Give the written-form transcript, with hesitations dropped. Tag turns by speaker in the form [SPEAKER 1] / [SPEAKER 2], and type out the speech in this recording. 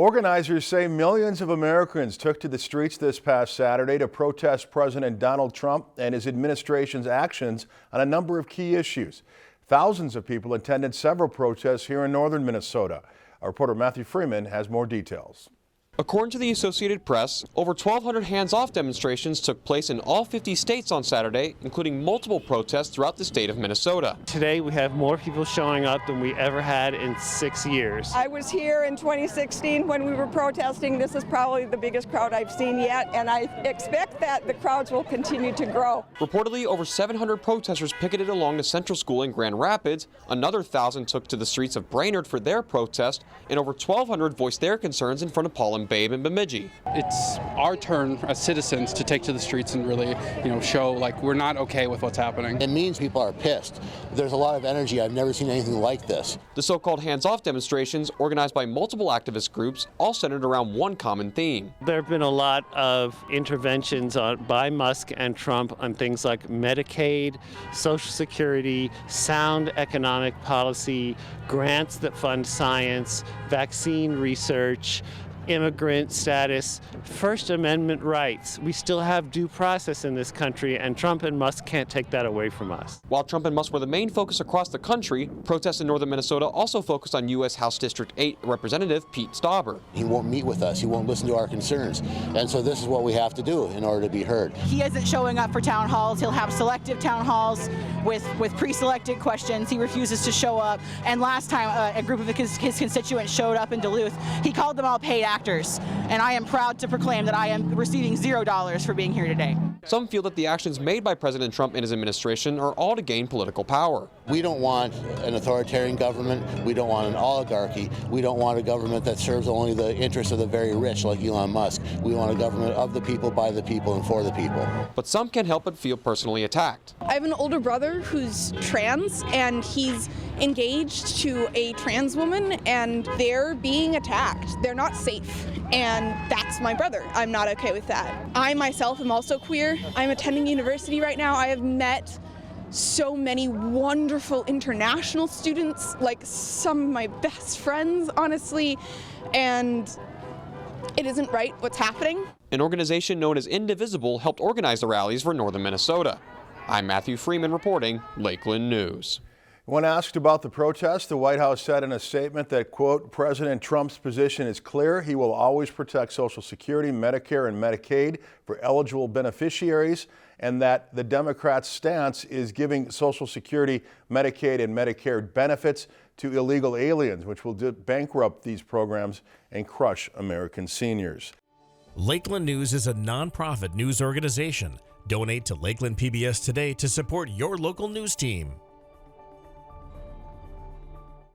[SPEAKER 1] Organizers say millions of Americans took to the streets this past Saturday to protest President Donald Trump and his administration's actions on a number of key issues. Thousands of people attended several protests here in northern Minnesota. Our reporter Matthew Freeman has more details.
[SPEAKER 2] According to the Associated Press, over 1,200 hands-off demonstrations took place in all 50 states on Saturday, including multiple protests throughout the state of Minnesota.
[SPEAKER 3] Today we have more people showing up than we ever had in 6 years.
[SPEAKER 4] I was here in 2016 when we were protesting. This is probably the biggest crowd I've seen yet, and I expect that the crowds will continue to grow.
[SPEAKER 2] Reportedly, over 700 protesters picketed along the Central School in Grand Rapids. Another 1,000 took to the streets of Brainerd for their protest, and over 1,200 voiced their concerns in front of Paul and Babe in Bemidji.
[SPEAKER 5] It's our turn as citizens to take to the streets and really, show like we're not okay with what's happening.
[SPEAKER 6] It means people are pissed. There's a lot of energy. I've never seen anything like this.
[SPEAKER 2] The so-called hands-off demonstrations, organized by multiple activist groups, all centered around one common theme.
[SPEAKER 3] There have been a lot of interventions by Musk and Trump on things like Medicaid, Social Security, sound economic policy, grants that fund science, vaccine research, immigrant status, First Amendment rights. We still have due process in this country, and Trump and Musk can't take that away from us.
[SPEAKER 2] While Trump and Musk were the main focus across the country, protests in northern Minnesota also focused on U.S. House District 8 Representative Pete Stauber.
[SPEAKER 6] He won't meet with us. He won't listen to our concerns. And so this is what we have to do in order to be heard.
[SPEAKER 7] He isn't showing up for town halls. He'll have selective town halls with pre-selected questions. He refuses to show up. And last time a group of his constituents showed up in Duluth, he called them all paid actors. And I am proud to proclaim that I am receiving $0 for being here today.
[SPEAKER 2] Some feel that the actions made by President Trump and his administration are all to gain political power.
[SPEAKER 6] We don't want an authoritarian government. We don't want an oligarchy. We don't want a government that serves only the interests of the very rich like Elon Musk. We want a government of the people, by the people, and for the people.
[SPEAKER 2] But some can't help but feel personally attacked.
[SPEAKER 8] I have an older brother who's trans, and he's engaged to a trans woman, and they're being attacked. They're not safe, and that's my brother. I'm not okay with that. I myself am also queer. I'm attending university right now. I have met so many wonderful international students, like some of my best friends, honestly, and it isn't right what's happening.
[SPEAKER 2] An organization known as Indivisible helped organize the rallies for northern Minnesota. I'm Matthew Freeman reporting, Lakeland News.
[SPEAKER 1] When asked about the protest, the White House said in a statement that, quote, President Trump's position is clear. He will always protect Social Security, Medicare, and Medicaid for eligible beneficiaries, and that the Democrats' stance is giving Social Security, Medicaid, and Medicare benefits to illegal aliens, which will bankrupt these programs and crush American seniors.
[SPEAKER 9] Lakeland News is a nonprofit news organization. Donate to Lakeland PBS today to support your local news team.